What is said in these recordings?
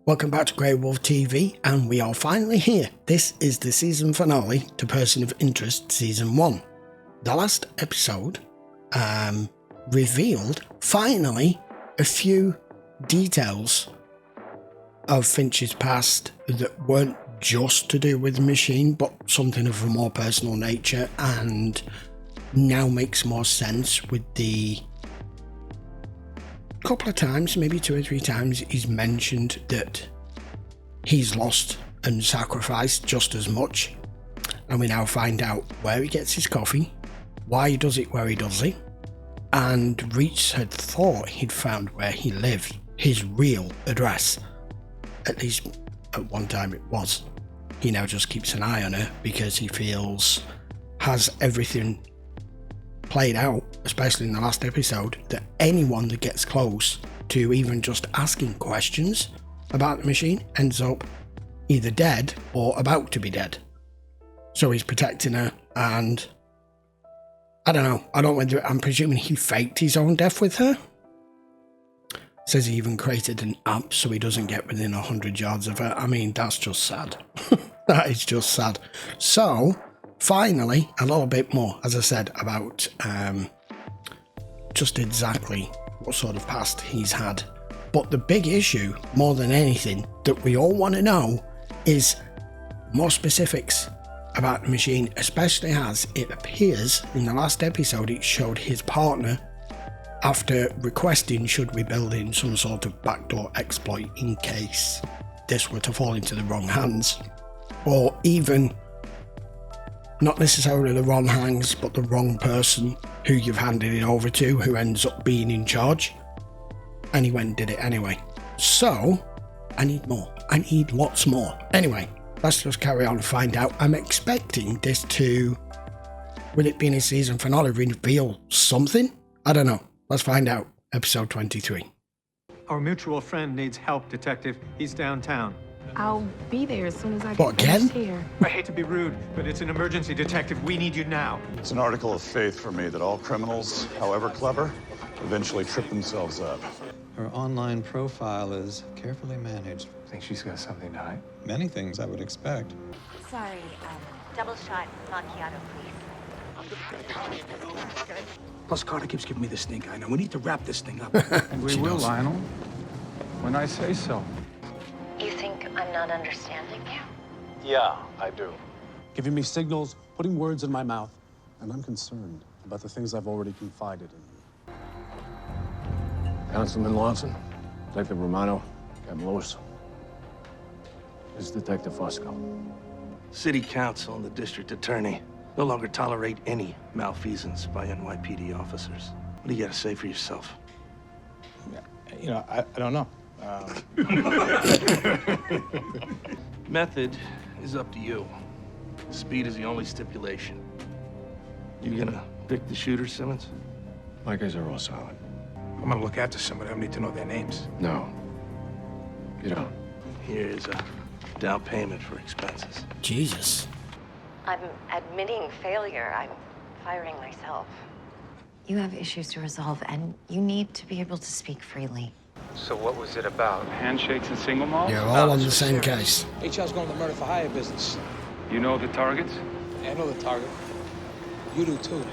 Welcome back to Grey Wolf TV, and we are finally here. This is the season finale to Person of Interest Season 1. The last episode revealed, finally, a few details of Finch's past that weren't just to do with the machine, but something of a more personal nature, and now makes more sense with the couple of times, maybe 2 or 3 times, he's mentioned that he's lost and sacrificed just as much. And we now find out where he gets his coffee, why he does it where he does it, and Reach had thought he'd found where he lived, his real address. At least at one time it was. He now just keeps an eye on her because he feels has everything played out, especially in the last episode, that anyone that gets close to even just asking questions about the machine ends up either dead or about to be dead. So he's protecting her, and I don't know, I'm presuming he faked his own death with her. Says he even created an app so he doesn't get within 100 yards of her. I mean, that's just sad. That is just sad. So finally, a little bit more, as I said, about just exactly what sort of past he's had. But the big issue, more than anything, that we all want to know is more specifics about the machine, especially as it appears in the last episode it showed his partner after requesting should we build in some sort of backdoor exploit in case this were to fall into the wrong hands, or even not necessarily the wrong hands, but the wrong person who you've handed it over to, who ends up being in charge. And he went and did it anyway. So, I need more. I need lots more. Anyway, let's just carry on and find out. I'm expecting this to, will it be in a season finale, reveal something? I don't know. Let's find out. Episode 23. Our mutual friend needs help, Detective. He's downtown. I'll be there as soon as I What, get again? finished here. I hate to be rude, but it's an emergency, Detective. We need you now. It's an article of faith for me that all criminals, however clever, eventually trip themselves up. Her online profile is carefully managed. Think she's got something to hide? Many things I would expect. Sorry, double shot macchiato, please. Plus, Carter keeps giving me the stink eye. Now, we need to wrap this thing up. And we She will, does. Lionel. When I say so. You think I'm not understanding you? Yeah, I do. Giving me signals, putting words in my mouth, and I'm concerned about the things I've already confided in you. Councilman Lawson, Detective Romano, Captain Lewis. This is Detective Fusco. City Council and the District Attorney no longer tolerate any malfeasance by NYPD officers. What do you got to say for yourself? You know, I don't know. Method is up to you. Speed is the only stipulation. You gonna pick the shooter, Simmons? My guys are all solid. I'm gonna look after somebody. I need to know their names. No. You don't. Here is a down payment for expenses. Jesus. I'm admitting failure. I'm firing myself. You have issues to resolve, and you need to be able to speak freely. So what was it about? Handshakes and single malls? You're all on the same case. HL's going to murder for hire business. You know the targets? I know the target. You do too.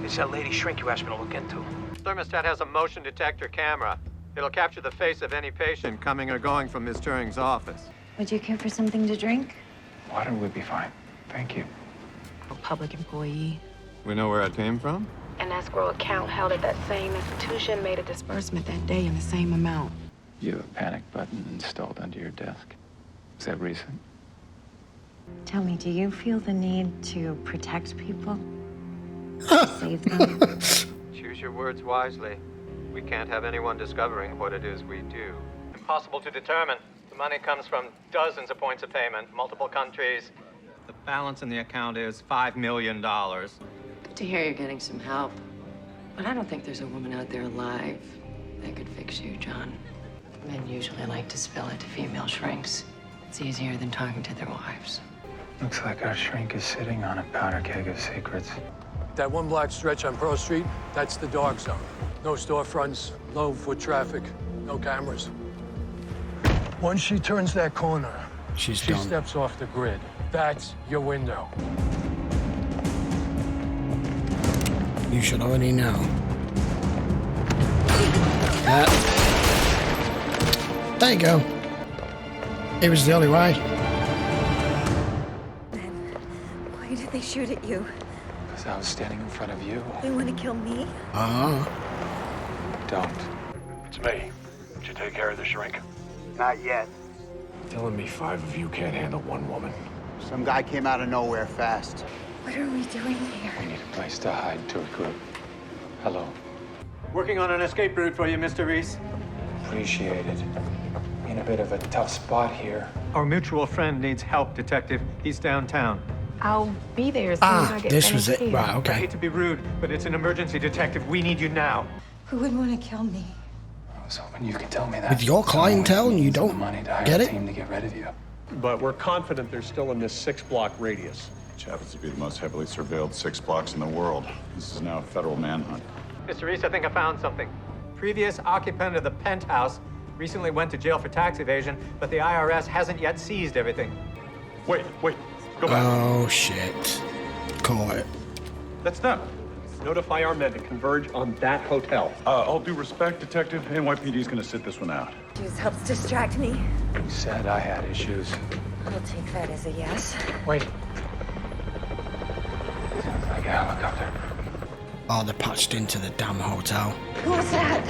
It's that lady shrink you asked me to look into. Thermostat has a motion detector camera. It'll capture the face of any patient coming or going from Ms. Turing's office. Would you care for something to drink? Water would be fine. Thank you. A public employee. We know where it came from? An escrow account held at that same institution made a disbursement that day in the same amount. You have a panic button installed under your desk. Is that recent? Tell me, do you feel the need to protect people? Save them? Choose your words wisely. We can't have anyone discovering what it is we do. Impossible to determine. The money comes from dozens of points of payment, multiple countries. The balance in the account is $5 million. Good to hear you're getting some help. But I don't think there's a woman out there alive that could fix you, John. Men usually like to spill it to female shrinks. It's easier than talking to their wives. Looks like our shrink is sitting on a powder keg of secrets. That one block stretch on Pearl Street, that's the dark zone. No storefronts, no foot traffic, no cameras. Once she turns that corner, She's she done. steps off the grid. That's your window. You should already know. There you go. It was the only way. Why did they shoot at you? Because I was standing in front of you. They want to kill me? Don't. It's me. Did you take care of the shrink? Not yet. Telling me 5 of you can't handle one woman. Some guy came out of nowhere fast. What are we doing here? We need a place to hide to regroup. Hello. Working on an escape route for you, Mr. Reese. Appreciate it. In a bit of a tough spot here. Our mutual friend needs help, Detective. He's downtown. I'll be there as soon as I get this was it. finished Right, here. I okay. hate to be rude, but it's an emergency, Detective. We need you now. Who would want to kill me? I was hoping you could tell me that. With your clientele and you don't money to hire get a it? team to get rid of you. But we're confident they're still in this 6-block radius. Which happens to be the most heavily surveilled 6 blocks in the world. This is now a federal manhunt. Mr. Reese, I think I found something. Previous occupant of the penthouse recently went to jail for tax evasion, but the IRS hasn't yet seized everything. Wait. Go back. Oh, shit. Call it. That's them. Notify our men to converge on that hotel. All due respect, Detective, NYPD's gonna sit this one out. Juice helps distract me. You said I had issues. I'll take that as a yes. Wait. Sounds like a helicopter. Oh, they're patched into the damn hotel. Who was that?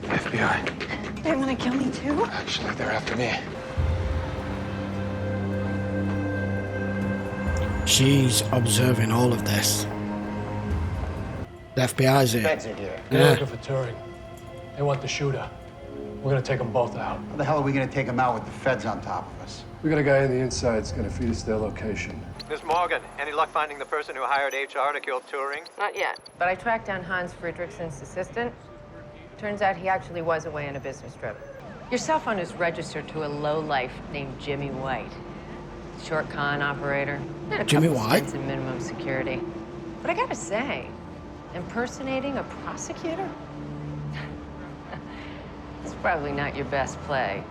FBI. They want to kill me too? Actually, they're after me. She's observing all of this. The FBI's here. Feds are here. They're looking for Turing. They want the shooter. We're gonna take them both out. How the hell are we gonna take him out with the feds on top of us? We got a guy on the inside that's gonna feed us their location. Miss Morgan, any luck finding the person who hired HR to kill Turing? Not yet, but I tracked down Hans Friedrichsen's assistant. Turns out he actually was away on a business trip. Your cell phone is registered to a lowlife named Jimmy White. Short con operator. Had a Jimmy couple White? stints in minimum security. But I gotta say, impersonating a prosecutor? It's probably not your best play.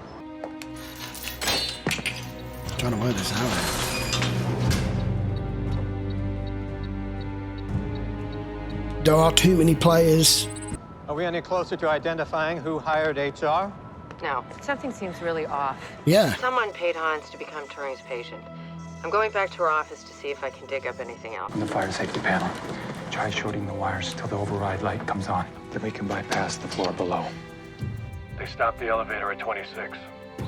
Trying to work this out. There are too many players. Are we any closer to identifying who hired HR? No, something seems really off. Yeah. Someone paid Hans to become Turing's patient. I'm going back to her office to see if I can dig up anything else. On the fire safety panel. Try shorting the wires till the override light comes on. Then we can bypass the floor below. They stopped the elevator at 26.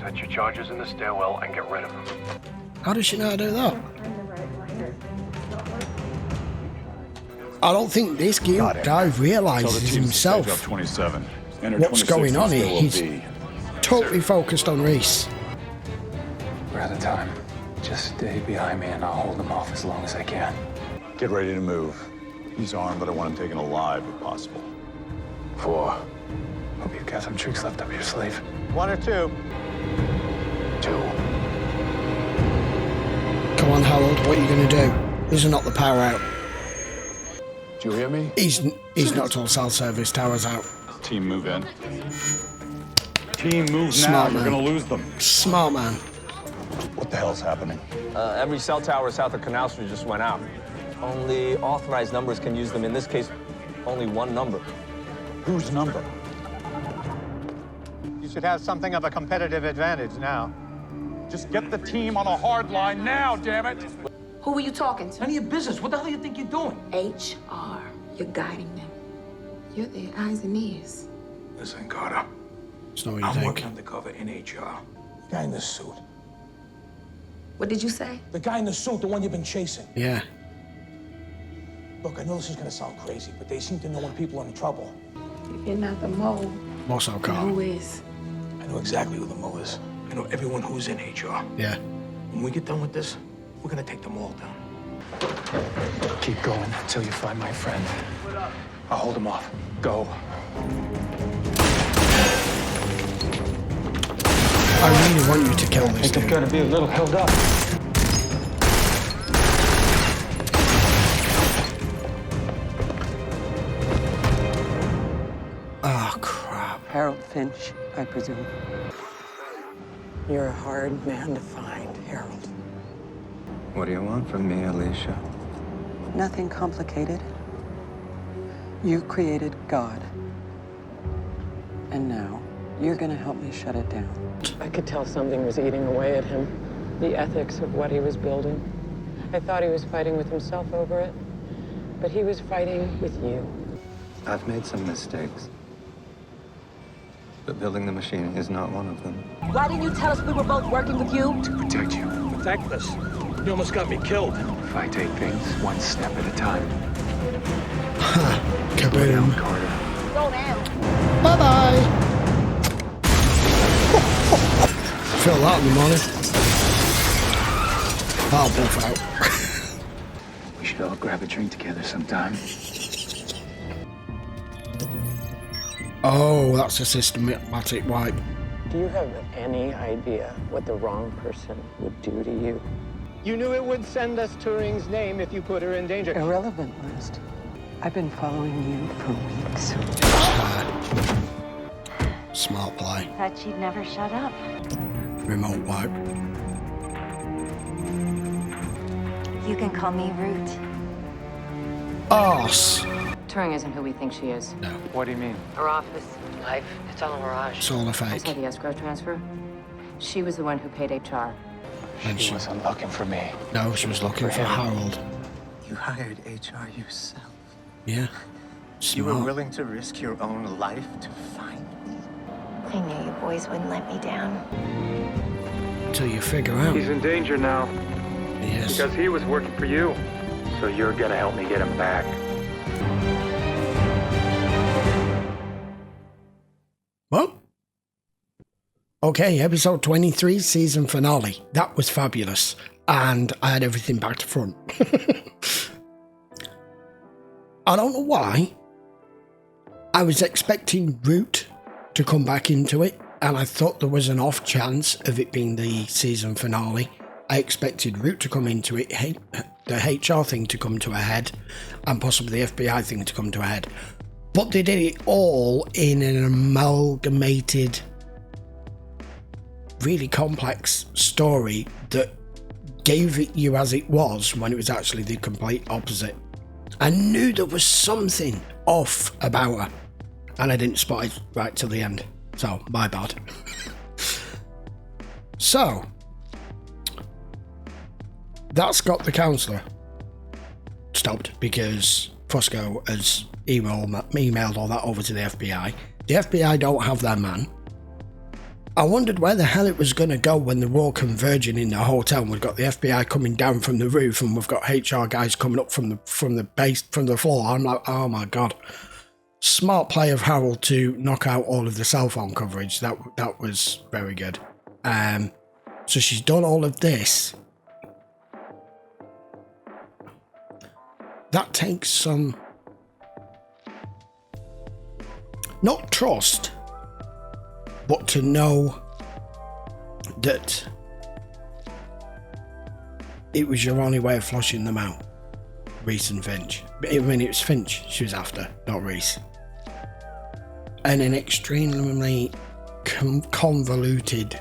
Set your charges in the stairwell and get rid of them. How does she know how to do that? I don't think this guy realizes himself Up 27. Enter what's 26 going on and here. stairwell He's B. totally focused on Reese. We're out of time. Just stay behind me and I'll hold him off as long as I can. Get ready to move. He's armed, but I want him taken alive if possible. 4. Hope you've got some tricks left up your sleeve. 1 or 2? 2. Come on, Harold, what are you going to do? These are not the power out. Did you hear me? He's knocked all cell service towers out. Team move in. Team move Smart now. man. You're gonna lose them. Smart man. What the hell's happening? Every cell tower south of Canal Street just went out. Only authorized numbers can use them. In this case, only one number. Whose number? You should have something of a competitive advantage now. Just get the team on a hard line now, damn it! Who are you talking to? None of your business. What the hell do you think you're doing? HR. You're guiding them. You're their eyes and ears. Listen, Carter. It's not what you I'm think. working undercover in HR. The guy in the suit. What did you say? The guy in the suit, the one you've been chasing. Yeah. Look, I know this is gonna sound crazy, but they seem to know when people are in trouble. If you're not the mole, Also, then Carl. who is? I know exactly who the mole is. I know everyone who's in HR. Yeah. When we get done with this, we're gonna take them all down. Keep going until you find my friend. I'll hold him off. Go. I really want you to kill this dude. Gonna be a little held up. Oh, crap. Harold Finch, I presume. You're a hard man to find, Harold. What do you want from me, Alicia? Nothing complicated. You created God. And now, you're gonna help me shut it down. I could tell something was eating away at him. The ethics of what he was building. I thought he was fighting with himself over it, but he was fighting with you. I've made some mistakes. But building the machine is not one of them. Why didn't you tell us we were both working with you? To protect you. Protect us. You almost got me killed. If I take things one step at a time. Kaboom. Carter. Go down. Bye-bye. Feel that in the morning. I'll buff out. We should all grab a drink together sometime. Oh, that's a systematic wipe. Do you have any idea what the wrong person would do to you? You knew it would send us Turing's name if you put her in danger. Irrelevant, West. I've been following you for weeks. Smart play. Thought she'd never shut up. Remote wipe. You can call me Root. Arse. Turing isn't who we think she is. No. What do you mean? Her office, life, it's all a mirage. It's all a I saw fake. the escrow transfer. She was the one who paid HR. She wasn't looking for me. No, she was looking for Harold. You hired HR yourself. Yeah. You were Smart. willing to risk your own life to find me. I knew you boys wouldn't let me down. Till you figure out. He's in danger now. Yes. Because he was working for you. So you're gonna help me get him back. What? Okay, episode 23, season finale. That was fabulous. And I had everything back to front. I don't know why. I was expecting Root to come back into it, and I thought there was an off chance of it being the season finale. I expected Root to come into it, the HR thing to come to a head, and possibly the FBI thing to come to a head. But they did it all in an amalgamated, really complex story that gave it you as it was when it was actually the complete opposite. I knew there was something off about her, and I didn't spot it right till the end. So, my bad. So, that's got the counsellor stopped because Fosco has emailed all that over to the FBI. The FBI don't have their man. I wondered where the hell it was going to go when they were all converging in the hotel. We've got the FBI coming down from the roof, and we've got HR guys coming up from the base, from the floor. I'm like, oh my god! Smart play of Harold to knock out all of the cell phone coverage. That was very good. So she's done all of this. That takes some, not trust, but to know that it was your only way of flushing them out. Reese and Finch. I mean, it was Finch she was after, not Reese. And an extremely convoluted,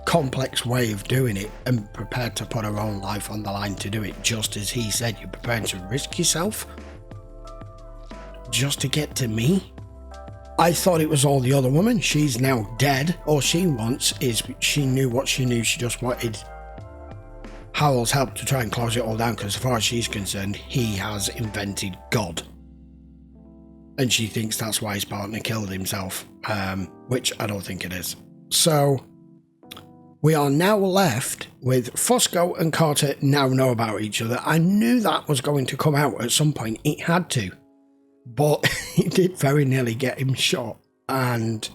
complex way of doing it, and prepared to put her own life on the line to do it, just as he said. You're prepared to risk yourself just to get to me? I thought it was all the other woman. She's now dead. All she wants is, she knew what she knew. She just wanted Harold's help to try and close it all down, because as far as she's concerned, he has invented God. And she thinks that's why his partner killed himself, which I don't think it is. So we are now left with Fosco and Carter now know about each other. I knew that was going to come out at some point. It had to. But he did very nearly get him shot. And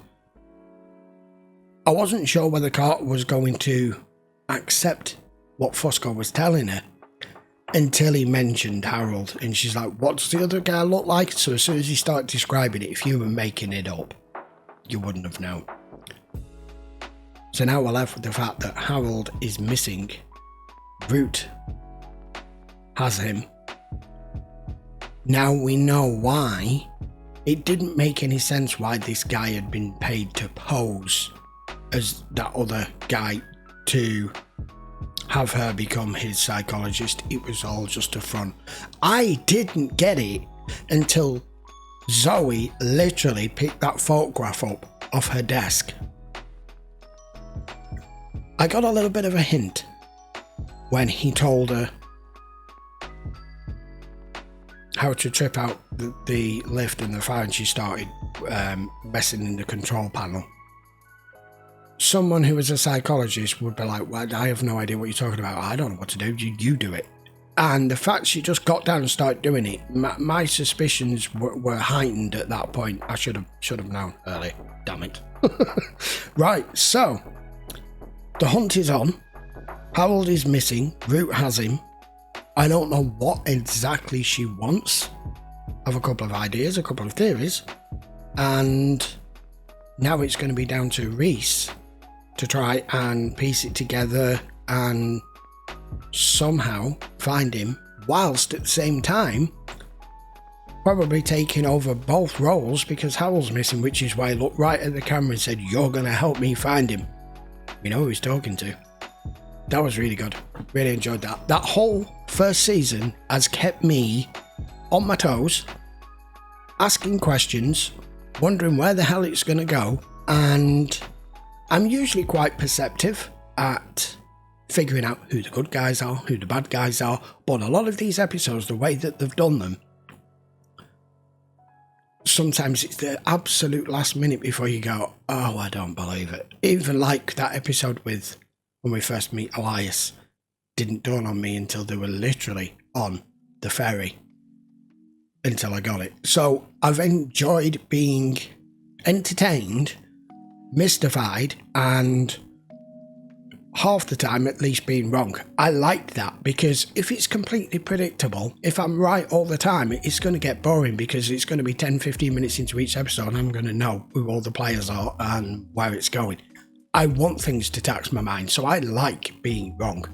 I wasn't sure whether Carter was going to accept what Fosco was telling her until he mentioned Harold. And she's like, what does the other guy look like? So as soon as he started describing it, if you were making it up, you wouldn't have known. So now we're left with the fact that Harold is missing. Root has him. Now we know why. It didn't make any sense why this guy had been paid to pose as that other guy to have her become his psychologist. It was all just a front. I didn't get it until Zoe literally picked that photograph up off her desk. I got a little bit of a hint when he told her how to trip out the lift and the fire, and she started messing in the control panel. Someone who was a psychologist would be like, well, I have no idea what you're talking about. I don't know what to do. You do it. And the fact she just got down and started doing it, my suspicions were heightened at that point. I should have known earlier. Damn it. Right, so the hunt is on. Harold is missing. Root has him. I don't know what exactly she wants. I have a couple of ideas, a couple of theories. And now it's going to be down to Reese to try and piece it together and somehow find him, whilst at the same time probably taking over both roles, because Harold's missing, which is why he looked right at the camera and said, "You're going to help me find him." You know who he's talking to. That was really good. Really enjoyed that. That whole first season has kept me on my toes, asking questions, wondering where the hell it's going to go, and I'm usually quite perceptive at figuring out who the good guys are, who the bad guys are, but a lot of these episodes, the way that they've done them, sometimes it's the absolute last minute before you go, oh, I don't believe it. Even like that episode with when we first meet Elias, didn't dawn on me until they were literally on the ferry, until I got it. So I've enjoyed being entertained, mystified, and half the time at least being wrong. I like that, because if it's completely predictable, if I'm right all the time, it's going to get boring, because it's going to be 10-15 minutes into each episode and I'm going to know who all the players are and where it's going. I want things to tax my mind, so I like being wrong.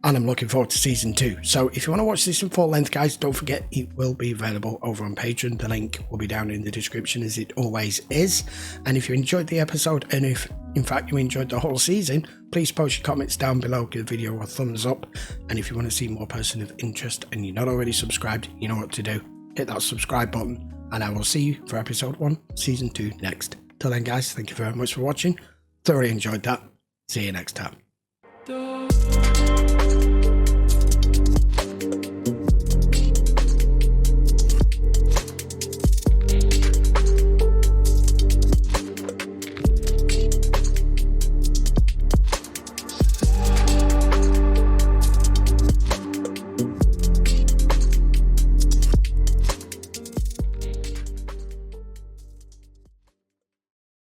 And I'm looking forward to season 2. So if you want to watch this in full length, guys, don't forget it will be available over on Patreon. The link will be down in the description, as it always is. And if you enjoyed the episode, and if in fact you enjoyed the whole season, please post your comments down below, give the video a thumbs up. And if you want to see more Person of Interest and you're not already subscribed, you know what to do. Hit that subscribe button, and I will see you for episode 1, season 2 next. Till then, guys, thank you very much for watching. Thoroughly enjoyed that. See you next time.